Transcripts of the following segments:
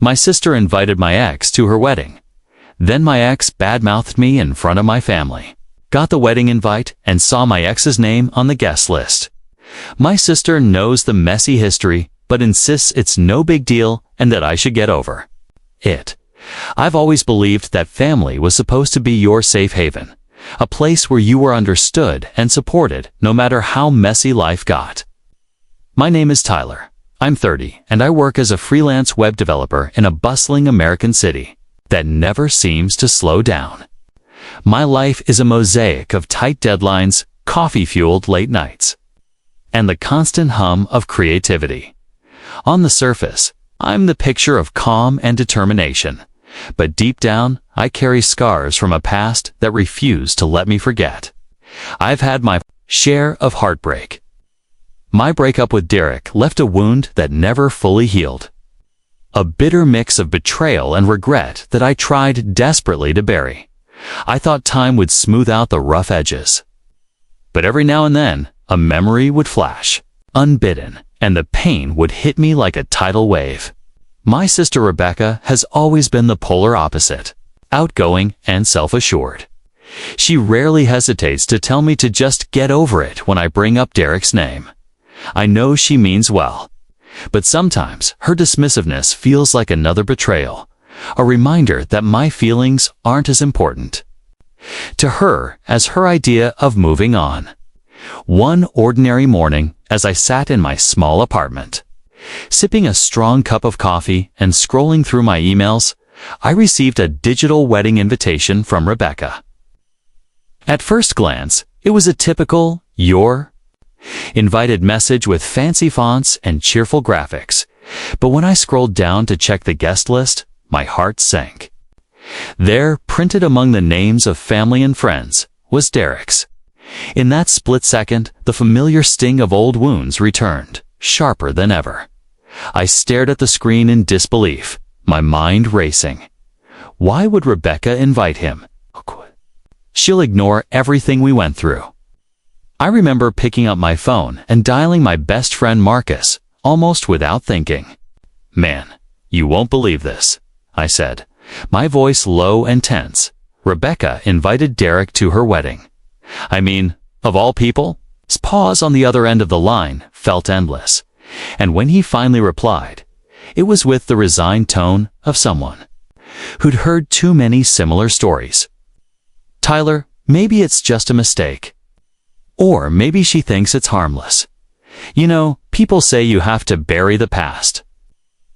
My sister invited my ex to her wedding. Then my ex badmouthed me in front of my family. Got the wedding invite and saw my ex's name on the guest list. My sister knows the messy history, but insists it's no big deal and that I should get over it. I've always believed that family was supposed to be your safe haven, a place where you were understood and supported no matter how messy life got. My name is Tyler. I'm 30, and I work as a freelance web developer in a bustling American city that never seems to slow down. My life is a mosaic of tight deadlines, coffee-fueled late nights, and the constant hum of creativity. On the surface, I'm the picture of calm and determination, but deep down, I carry scars from a past that refuse to let me forget. I've had my share of heartbreak. My breakup with Derek left a wound that never fully healed. A bitter mix of betrayal and regret that I tried desperately to bury. I thought time would smooth out the rough edges. But every now and then, a memory would flash, unbidden, and the pain would hit me like a tidal wave. My sister Rebecca has always been the polar opposite, outgoing and self-assured. She rarely hesitates to tell me to just get over it when I bring up Derek's name. I know she means well, but sometimes her dismissiveness feels like another betrayal, a reminder that my feelings aren't as important to her as her idea of moving on. One ordinary morning, as I sat in my small apartment, sipping a strong cup of coffee and scrolling through my emails, I received a digital wedding invitation from Rebecca. At first glance, it was a typical "You're" invited message with fancy fonts and cheerful graphics, but when I scrolled down to check the guest list, my heart sank. There, printed among the names of family and friends, was Derek's. In that split second, the familiar sting of old wounds returned, sharper than ever. I stared at the screen in disbelief, my mind racing. Why would Rebecca invite him? She'll ignore everything we went through. I remember picking up my phone and dialing my best friend Marcus, almost without thinking. "Man, you won't believe this," I said, my voice low and tense. Rebecca invited Derek to her wedding. I mean, of all people? His pause on the other end of the line felt endless, and when he finally replied, it was with the resigned tone of someone who'd heard too many similar stories. "Tyler, maybe it's just a mistake. Or maybe she thinks it's harmless. You know, people say you have to bury the past.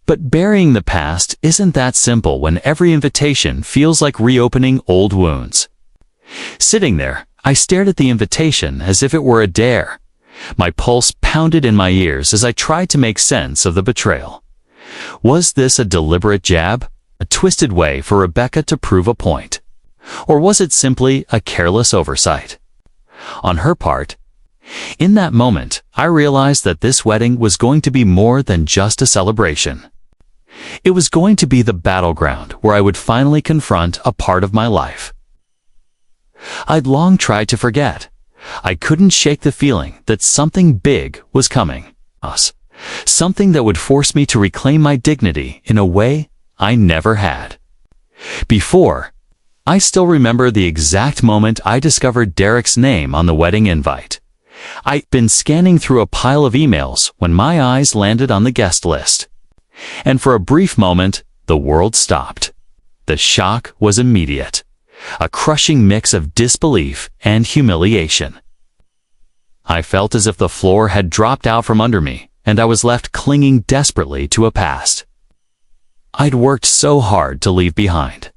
But burying the past isn't that simple when every invitation feels like reopening old wounds." Sitting there, I stared at the invitation as if it were a dare. My pulse pounded in my ears as I tried to make sense of the betrayal. Was this a deliberate jab, a twisted way for Rebecca to prove a point? Or was it simply a careless oversight on her part? In that moment, I realized that this wedding was going to be more than just a celebration. It was going to be the battleground where I would finally confront a part of my life I'd long tried to forget. I couldn't shake the feeling that something big was coming. Something that would force me to reclaim my dignity in a way I never had before. I still remember the exact moment I discovered Derek's name on the wedding invite. I'd been scanning through a pile of emails when my eyes landed on the guest list. And for a brief moment, the world stopped. The shock was immediate, a crushing mix of disbelief and humiliation. I felt as if the floor had dropped out from under me, and I was left clinging desperately to a past I'd worked so hard to leave behind.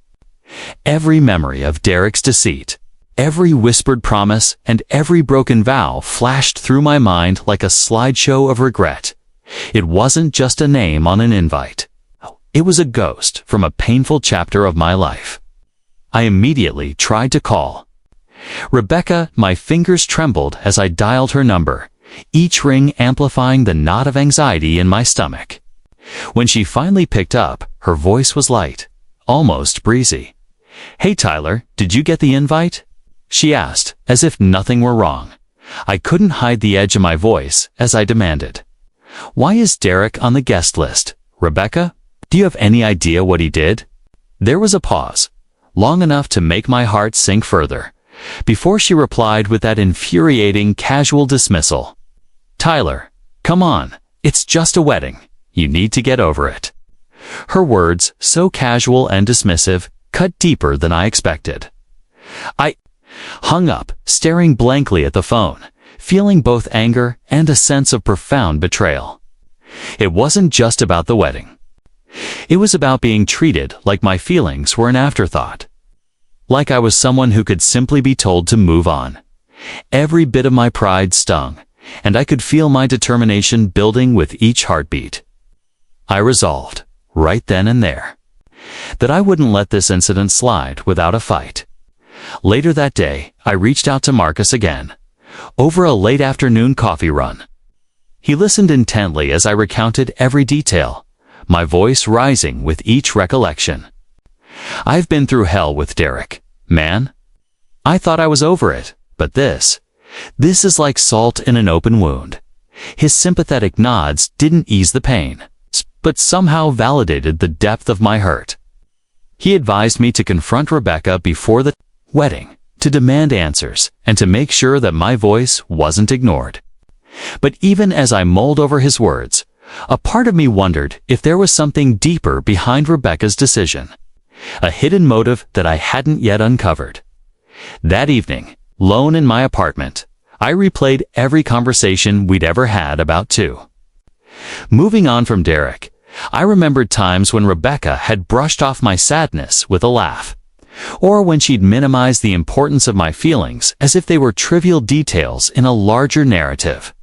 Every memory of Derek's deceit, every whispered promise, and every broken vow flashed through my mind like a slideshow of regret. It wasn't just a name on an invite. It was a ghost from a painful chapter of my life. I immediately tried to call Rebecca. My fingers trembled as I dialed her number, each ring amplifying the knot of anxiety in my stomach. When she finally picked up, her voice was light, almost breezy. "Hey Tyler, did you get the invite?" she asked, as if nothing were wrong. I couldn't hide the edge of my voice as I demanded, "Why is Derek on the guest list, Rebecca? Do you have any idea what he did? There was a pause, long enough to make my heart sink further, before she replied with that infuriating casual dismissal. Tyler, come on, it's just a wedding. You need to get over it. Her words, so casual and dismissive, cut deeper than I expected. I hung up, staring blankly at the phone, feeling both anger and a sense of profound betrayal. It wasn't just about the wedding. It was about being treated like my feelings were an afterthought. Like I was someone who could simply be told to move on. Every bit of my pride stung, and I could feel my determination building with each heartbeat. I resolved, right then and there, that I wouldn't let this incident slide without a fight. Later that day, I reached out to Marcus again, over a late afternoon coffee run. He listened intently as I recounted every detail, my voice rising with each recollection. I've been through hell with Derek, man. I thought I was over it, but this is like salt in an open wound. His sympathetic nods didn't ease the pain, but somehow validated the depth of my hurt. He advised me to confront Rebecca before the wedding, to demand answers, and to make sure that my voice wasn't ignored. But even as I mulled over his words, a part of me wondered if there was something deeper behind Rebecca's decision, a hidden motive that I hadn't yet uncovered. That evening, lone in my apartment, I replayed every conversation we'd ever had about two. Moving on from Derek, I remembered times when Rebecca had brushed off my sadness with a laugh, or when she'd minimized the importance of my feelings as if they were trivial details in a larger narrative.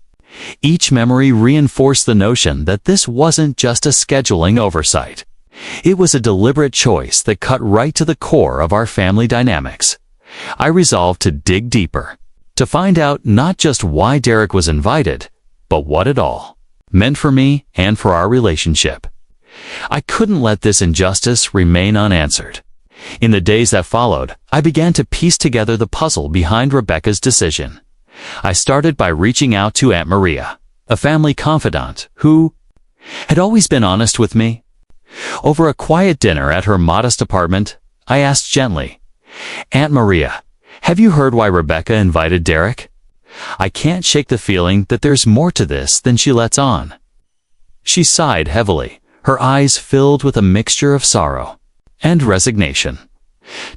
Each memory reinforced the notion that this wasn't just a scheduling oversight. It was a deliberate choice that cut right to the core of our family dynamics. I resolved to dig deeper, to find out not just why Derek was invited, but what it all meant for me and for our relationship. I couldn't let this injustice remain unanswered. In the days that followed, I began to piece together the puzzle behind Rebecca's decision. I started by reaching out to Aunt Maria, a family confidant who had always been honest with me. Over a quiet dinner at her modest apartment, I asked gently, "Aunt Maria, have you heard why Rebecca invited Derek? I can't shake the feeling that there's more to this than she lets on." She sighed heavily, her eyes filled with a mixture of sorrow and resignation.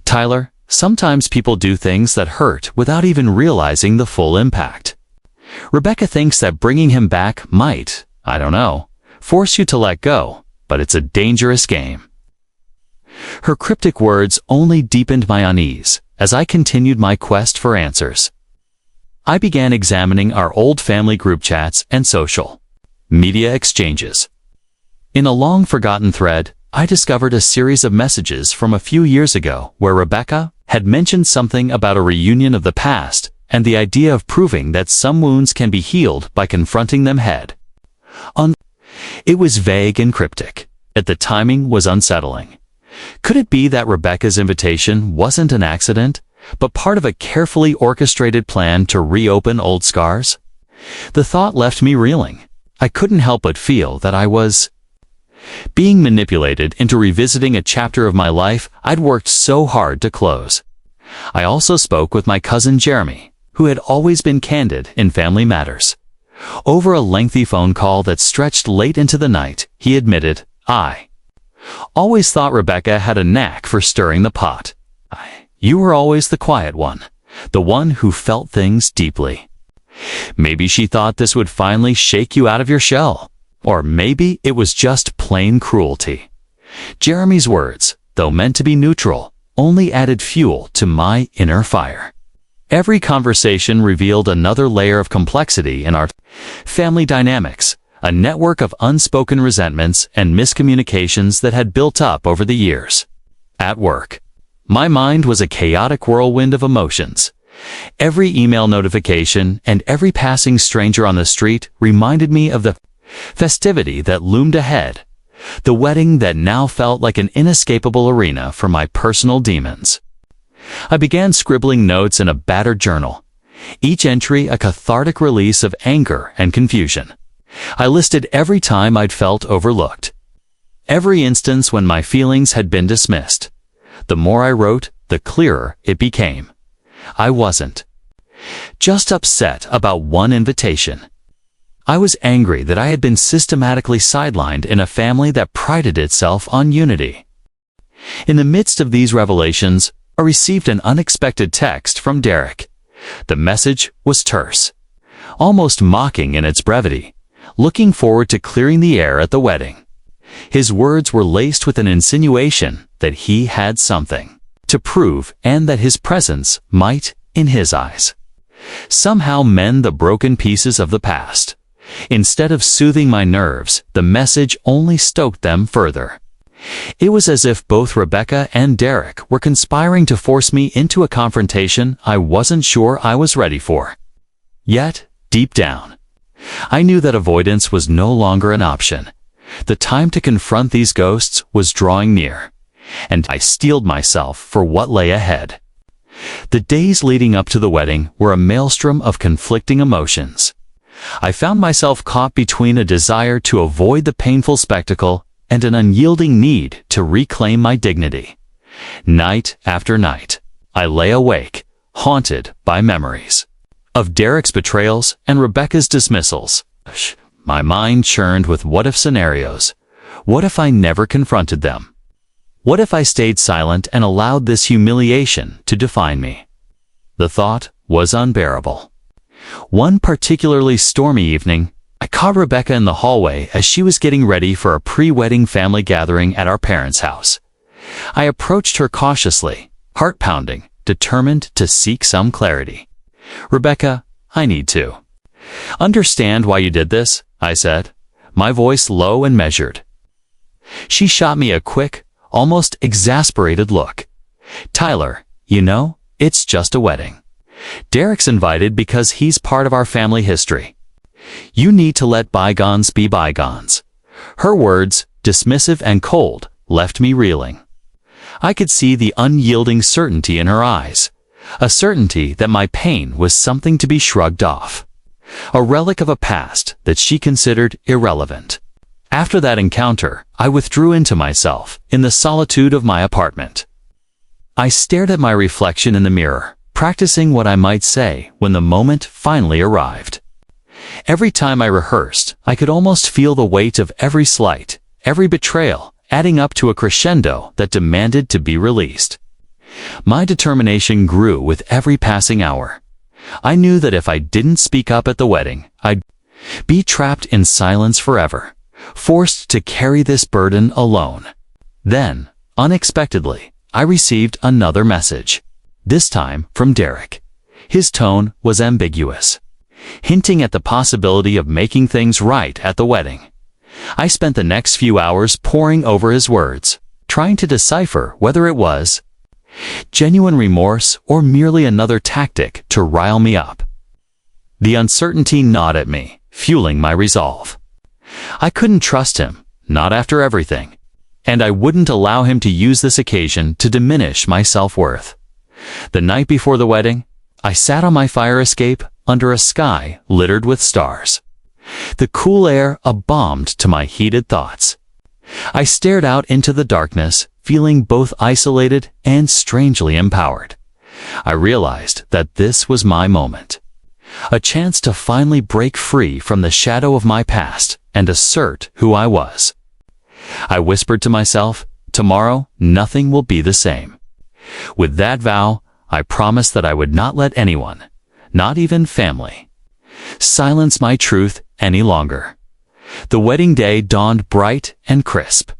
"Tyler, sometimes people do things that hurt without even realizing the full impact. Rebecca thinks that bringing him back might, I don't know, force you to let go, but it's a dangerous game." Her cryptic words only deepened my unease as I continued my quest for answers. I began examining our old family group chats and social media exchanges. In a long-forgotten thread, I discovered a series of messages from a few years ago where Rebecca had mentioned something about a reunion of the past and the idea of proving that some wounds can be healed by confronting them head on. It was vague and cryptic, yet the timing was unsettling. Could it be that Rebecca's invitation wasn't an accident, but part of a carefully orchestrated plan to reopen old scars? The thought left me reeling. I couldn't help but feel that I was being manipulated into revisiting a chapter of my life I'd worked so hard to close. I also spoke with my cousin Jeremy, who had always been candid in family matters. Over a lengthy phone call that stretched late into the night, he admitted, "I always thought Rebecca had a knack for stirring the pot. You were always the quiet one, the one who felt things deeply. Maybe she thought this would finally shake you out of your shell. Or maybe it was just plain cruelty." Jeremy's words, though meant to be neutral, only added fuel to my inner fire. Every conversation revealed another layer of complexity in our family dynamics, a network of unspoken resentments and miscommunications that had built up over the years. At work, my mind was a chaotic whirlwind of emotions. Every email notification and every passing stranger on the street reminded me of the festivity that loomed ahead, the wedding that now felt like an inescapable arena for my personal demons. I began scribbling notes in a battered journal, each entry a cathartic release of anger and confusion. I listed every time I'd felt overlooked, every instance when my feelings had been dismissed. The more I wrote, the clearer it became. I wasn't just upset about one invitation. I was angry that I had been systematically sidelined in a family that prided itself on unity. In the midst of these revelations, I received an unexpected text from Derek. The message was terse, almost mocking in its brevity, looking forward to clearing the air at the wedding. His words were laced with an insinuation that he had something to prove and that his presence might, in his eyes, somehow mend the broken pieces of the past. Instead of soothing my nerves, the message only stoked them further. It was as if both Rebecca and Derek were conspiring to force me into a confrontation I wasn't sure I was ready for. Yet, deep down, I knew that avoidance was no longer an option. The time to confront these ghosts was drawing near, and I steeled myself for what lay ahead. The days leading up to the wedding were a maelstrom of conflicting emotions. I found myself caught between a desire to avoid the painful spectacle and an unyielding need to reclaim my dignity. Night after night, I lay awake, haunted by memories of Derek's betrayals and Rebecca's dismissals. My mind churned with what-if scenarios. What if I never confronted them? What if I stayed silent and allowed this humiliation to define me? The thought was unbearable. One particularly stormy evening, I caught Rebecca in the hallway as she was getting ready for a pre-wedding family gathering at our parents' house. I approached her cautiously, heart pounding, determined to seek some clarity. "Rebecca, I need to understand why you did this," I said, my voice low and measured. She shot me a quick, almost exasperated look. "Tyler, you know, it's just a wedding. Derek's invited because he's part of our family history. You need to let bygones be bygones." Her words, dismissive and cold, left me reeling. I could see the unyielding certainty in her eyes, a certainty that my pain was something to be shrugged off, a relic of a past that she considered irrelevant. After that encounter, I withdrew into myself in the solitude of my apartment. I stared at my reflection in the mirror, practicing what I might say when the moment finally arrived. Every time I rehearsed, I could almost feel the weight of every slight, every betrayal, adding up to a crescendo that demanded to be released. My determination grew with every passing hour. I knew that if I didn't speak up at the wedding, I'd be trapped in silence forever, forced to carry this burden alone. Then, unexpectedly, I received another message, this time from Derek. His tone was ambiguous, hinting at the possibility of making things right at the wedding. I spent the next few hours poring over his words, trying to decipher whether it was genuine remorse or merely another tactic to rile me up. The uncertainty gnawed at me, fueling my resolve. I couldn't trust him, not after everything, and I wouldn't allow him to use this occasion to diminish my self-worth. The night before the wedding, I sat on my fire escape under a sky littered with stars. The cool air balmed to my heated thoughts. I stared out into the darkness, feeling both isolated and strangely empowered. I realized that this was my moment, a chance to finally break free from the shadow of my past and assert who I was. I whispered to myself, tomorrow nothing will be the same. With that vow, I promised that I would not let anyone, not even family, silence my truth any longer. The wedding day dawned bright and crisp,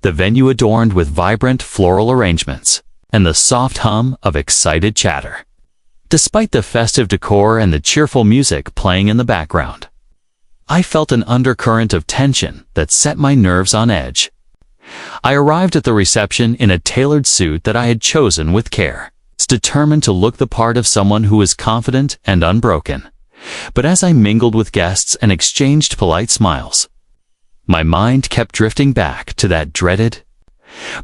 the venue adorned with vibrant floral arrangements and the soft hum of excited chatter. Despite the festive decor and the cheerful music playing in the background, I felt an undercurrent of tension that set my nerves on edge. I arrived at the reception in a tailored suit that I had chosen with care, determined to look the part of someone who was confident and unbroken. But as I mingled with guests and exchanged polite smiles, my mind kept drifting back to that dreaded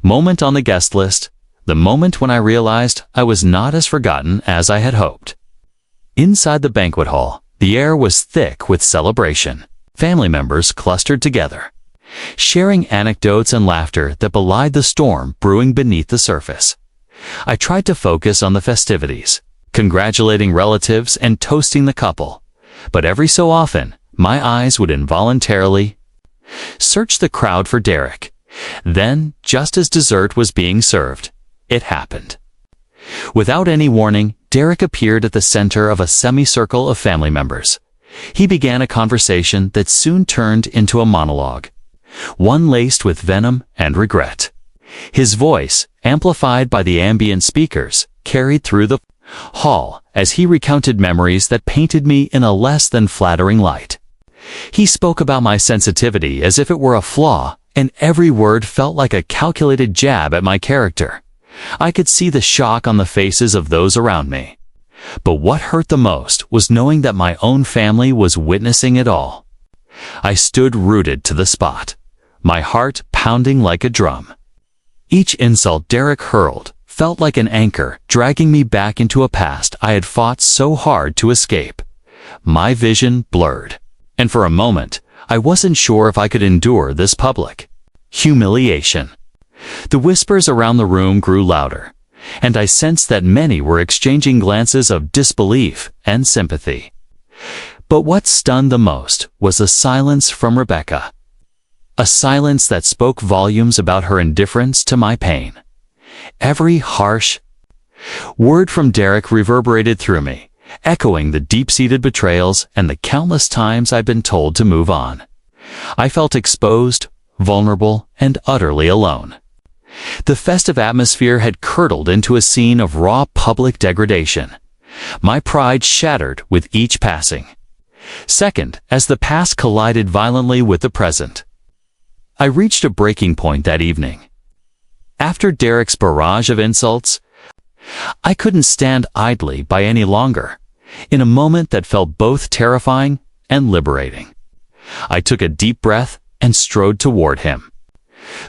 moment on the guest list, the moment when I realized I was not as forgotten as I had hoped. Inside the banquet hall, the air was thick with celebration. Family members clustered together, sharing anecdotes and laughter that belied the storm brewing beneath the surface. I tried to focus on the festivities, congratulating relatives and toasting the couple, but every so often, my eyes would involuntarily search the crowd for Derek. Then, just as dessert was being served, it happened. Without any warning, Derek appeared at the center of a semicircle of family members. He began a conversation that soon turned into a monologue, one laced with venom and regret. His voice, amplified by the ambient speakers, carried through the hall as he recounted memories that painted me in a less than flattering light. He spoke about my sensitivity as if it were a flaw, and every word felt like a calculated jab at my character. I could see the shock on the faces of those around me. But what hurt the most was knowing that my own family was witnessing it all. I stood rooted to the spot, my heart pounding like a drum. Each insult Derek hurled felt like an anchor dragging me back into a past I had fought so hard to escape. My vision blurred, and for a moment, I wasn't sure if I could endure this public humiliation. The whispers around the room grew louder, and I sensed that many were exchanging glances of disbelief and sympathy. But what stunned the most was the silence from Rebecca. A silence that spoke volumes about her indifference to my pain. Every harsh word from Derek reverberated through me, echoing the deep-seated betrayals and the countless times I'd been told to move on. I felt exposed, vulnerable, and utterly alone. The festive atmosphere had curdled into a scene of raw public degradation. My pride shattered with each passing second as the past collided violently with the present. I reached a breaking point that evening. After Derek's barrage of insults, I couldn't stand idly by any longer, in a moment that felt both terrifying and liberating. I took a deep breath and strode toward him.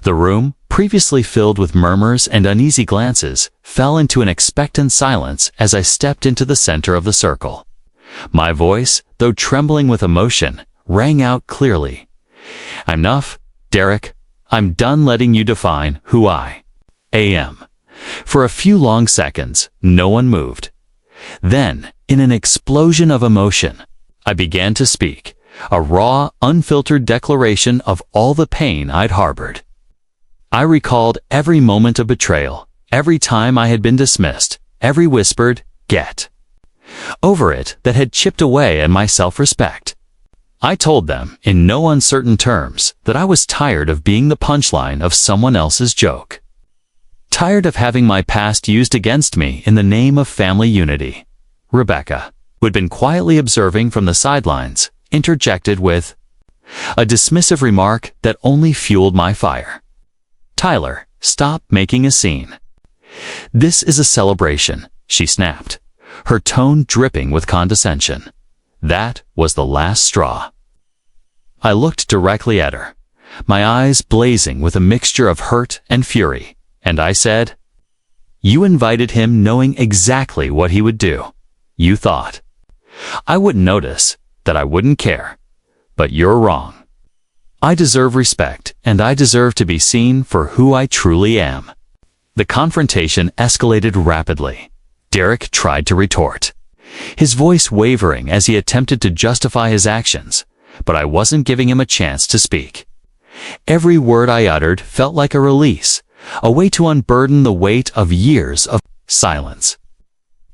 The room, previously filled with murmurs and uneasy glances, fell into an expectant silence as I stepped into the center of the circle. My voice, though trembling with emotion, rang out clearly. "Enough, Derek. I'm done letting you define who I am." For a few long seconds, no one moved. Then, in an explosion of emotion, I began to speak, a raw, unfiltered declaration of all the pain I'd harbored. I recalled every moment of betrayal, every time I had been dismissed, every whispered, "Get over it," that had chipped away at my self-respect. I told them, in no uncertain terms, that I was tired of being the punchline of someone else's joke. Tired of having my past used against me in the name of family unity. Rebecca, who had been quietly observing from the sidelines, interjected with a dismissive remark that only fueled my fire. "Tyler, stop making a scene. This is a celebration," she snapped, her tone dripping with condescension. That was the last straw. I looked directly at her, my eyes blazing with a mixture of hurt and fury, and I said, "You invited him knowing exactly what he would do. You thought I wouldn't notice, that I wouldn't care. But you're wrong. I deserve respect, and I deserve to be seen for who I truly am." The confrontation escalated rapidly. Derek tried to retort, his voice wavering as he attempted to justify his actions, but I wasn't giving him a chance to speak. Every word I uttered felt like a release, a way to unburden the weight of years of silence.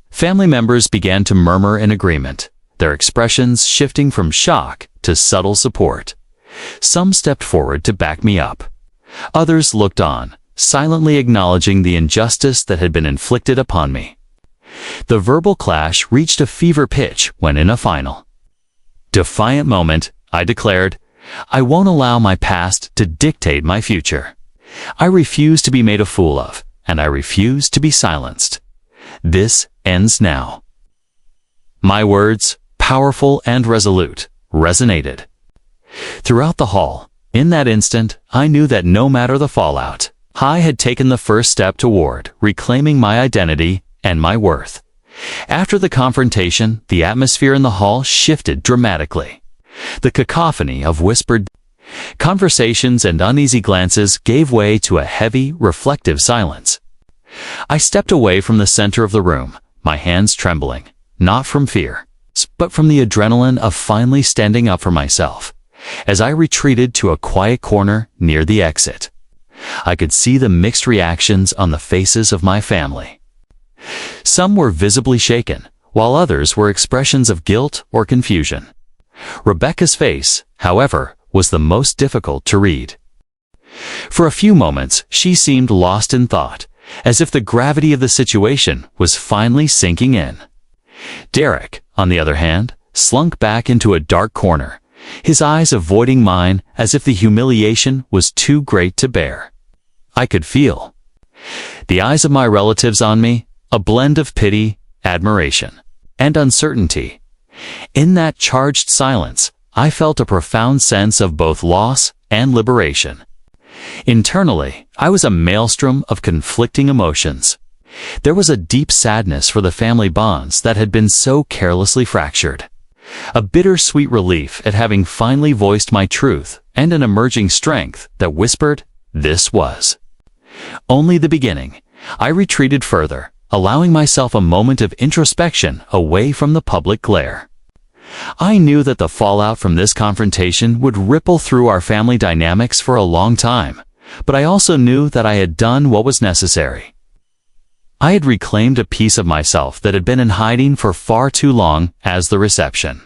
Family members began to murmur in agreement, their expressions shifting from shock to subtle support. Some stepped forward to back me up. Others looked on, silently acknowledging the injustice that had been inflicted upon me. The verbal clash reached a fever pitch when in a final defiant moment, I declared, "I won't allow my past to dictate my future. I refuse to be made a fool of, and I refuse to be silenced. This ends now." My words, powerful and resolute, resonated throughout the hall. In that instant, I knew that no matter the fallout, I had taken the first step toward reclaiming my identity and my worth. After the confrontation, the atmosphere in the hall shifted dramatically. The cacophony of whispered Conversations and uneasy glances gave way to a heavy, reflective silence. I stepped away from the center of the room, my hands trembling, not from fear, but from the adrenaline of finally standing up for myself. As I retreated to a quiet corner near the exit, I could see the mixed reactions on the faces of my family. Some were visibly shaken, while others were expressions of guilt or confusion. Rebecca's face, however, was the most difficult to read. For a few moments, she seemed lost in thought, as if the gravity of the situation was finally sinking in. Derek, on the other hand, slunk back into a dark corner, his eyes avoiding mine as if the humiliation was too great to bear. I could feel the eyes of my relatives on me, a blend of pity, admiration, and uncertainty. In that charged silence, I felt a profound sense of both loss and liberation. Internally, I was a maelstrom of conflicting emotions. There was a deep sadness for the family bonds that had been so carelessly fractured, a bittersweet relief at having finally voiced my truth, and an emerging strength that whispered, "This was only the beginning." I retreated further, allowing myself a moment of introspection away from the public glare. I knew that the fallout from this confrontation would ripple through our family dynamics for a long time, but I also knew that I had done what was necessary. I had reclaimed a piece of myself that had been in hiding for far too long. As the reception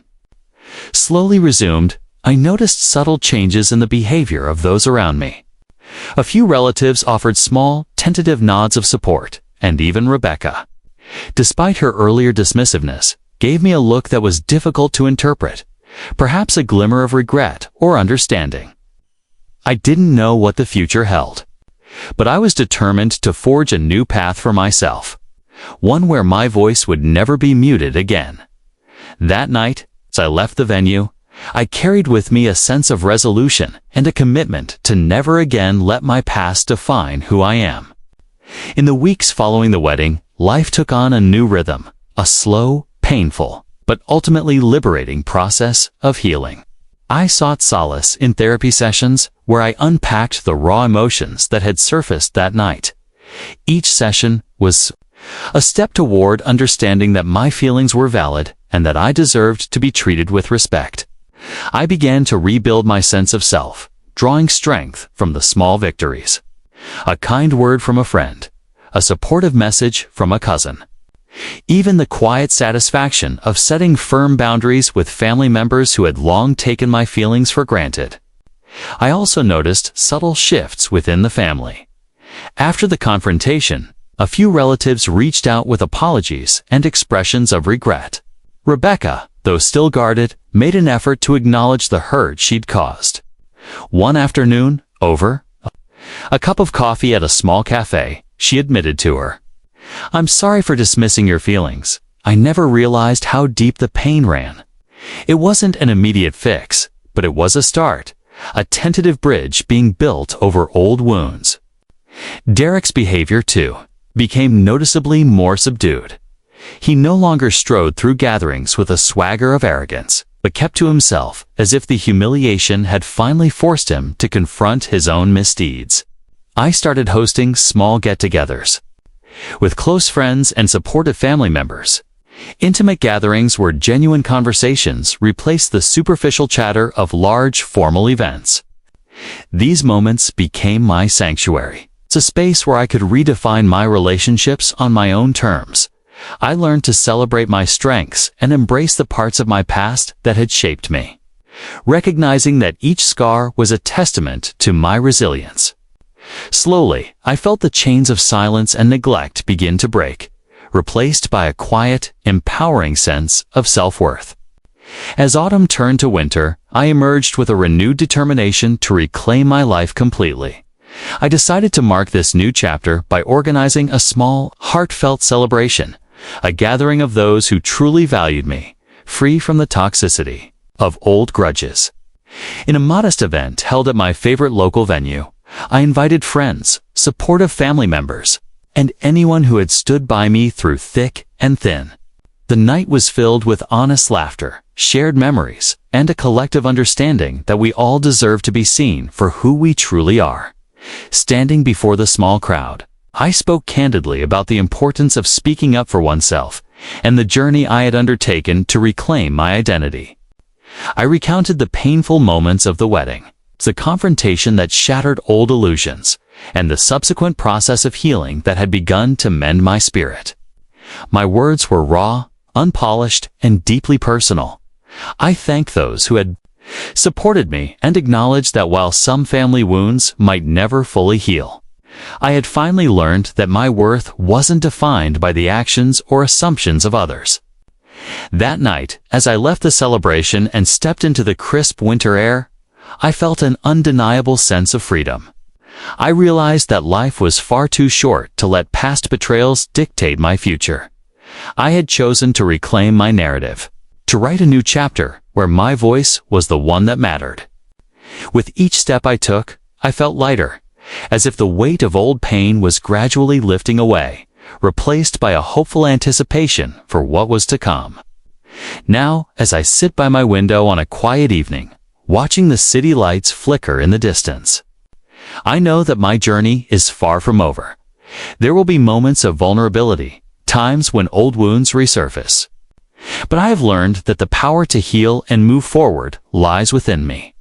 slowly resumed, I noticed subtle changes in the behavior of those around me. A few relatives offered small, tentative nods of support, and even Rebecca, despite her earlier dismissiveness, gave me a look that was difficult to interpret, perhaps a glimmer of regret or understanding. I didn't know what the future held, but I was determined to forge a new path for myself, one where my voice would never be muted again. That night, as I left the venue, I carried with me a sense of resolution and a commitment to never again let my past define who I am. In the weeks following the wedding, life took on a new rhythm, a slow, painful, but ultimately liberating process of healing. I sought solace in therapy sessions where I unpacked the raw emotions that had surfaced that night. Each session was a step toward understanding that my feelings were valid and that I deserved to be treated with respect. I began to rebuild my sense of self, drawing strength from the small victories. A kind word from a friend, a supportive message from a cousin. Even the quiet satisfaction of setting firm boundaries with family members who had long taken my feelings for granted. I also noticed subtle shifts within the family. After the confrontation, a few relatives reached out with apologies and expressions of regret. Rebecca, though still guarded, made an effort to acknowledge the hurt she'd caused. One afternoon, over a cup of coffee at a small cafe, she admitted to her, "I'm sorry for dismissing your feelings. I never realized how deep the pain ran. It wasn't an immediate fix, but it was a start, a tentative bridge being built over old wounds." Derek's behavior, too, became noticeably more subdued. He no longer strode through gatherings with a swagger of arrogance, but kept to himself as if the humiliation had finally forced him to confront his own misdeeds. I started hosting small get-togethers with close friends and supportive family members. Intimate gatherings where genuine conversations replaced the superficial chatter of large formal events. These moments became my sanctuary. It's a space where I could redefine my relationships on my own terms. I learned to celebrate my strengths and embrace the parts of my past that had shaped me, recognizing that each scar was a testament to my resilience. Slowly, I felt the chains of silence and neglect begin to break, replaced by a quiet, empowering sense of self-worth. As autumn turned to winter, I emerged with a renewed determination to reclaim my life completely. I decided to mark this new chapter by organizing a small, heartfelt celebration, a gathering of those who truly valued me, free from the toxicity of old grudges. In a modest event held at my favorite local venue, I invited friends, supportive family members, and anyone who had stood by me through thick and thin. The night was filled with honest laughter, shared memories, and a collective understanding that we all deserve to be seen for who we truly are. Standing before the small crowd, I spoke candidly about the importance of speaking up for oneself and the journey I had undertaken to reclaim my identity. I recounted the painful moments of the wedding, the confrontation that shattered old illusions, and the subsequent process of healing that had begun to mend my spirit. My words were raw, unpolished, and deeply personal. I thanked those who had supported me and acknowledged that while some family wounds might never fully heal, I had finally learned that my worth wasn't defined by the actions or assumptions of others. That night, as I left the celebration and stepped into the crisp winter air, I felt an undeniable sense of freedom. I realized that life was far too short to let past betrayals dictate my future. I had chosen to reclaim my narrative, to write a new chapter where my voice was the one that mattered. With each step I took, I felt lighter, as if the weight of old pain was gradually lifting away, replaced by a hopeful anticipation for what was to come. Now, as I sit by my window on a quiet evening, watching the city lights flicker in the distance, I know that my journey is far from over. There will be moments of vulnerability, times when old wounds resurface. But I have learned that the power to heal and move forward lies within me.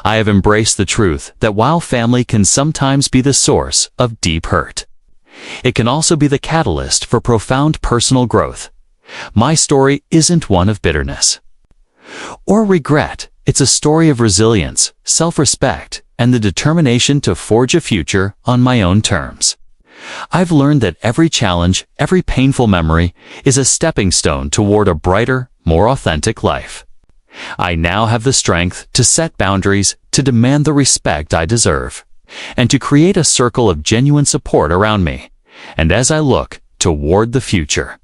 I have embraced the truth that while family can sometimes be the source of deep hurt, it can also be the catalyst for profound personal growth. My story isn't one of bitterness or regret. It's a story of resilience, self-respect, and the determination to forge a future on my own terms. I've learned that every challenge, every painful memory, is a stepping stone toward a brighter, more authentic life. I now have the strength to set boundaries, to demand the respect I deserve, and to create a circle of genuine support around me. And as I look toward the future,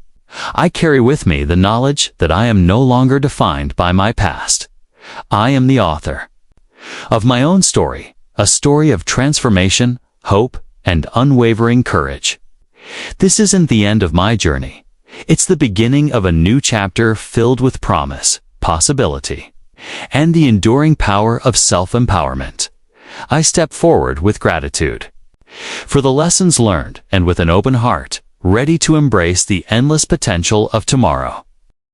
I carry with me the knowledge that I am no longer defined by my past. I am the author of my own story, a story of transformation, hope, and unwavering courage. This isn't the end of my journey. It's the beginning of a new chapter filled with promise, possibility, and the enduring power of self-empowerment. I step forward with gratitude for the lessons learned and with an open heart, ready to embrace the endless potential of tomorrow.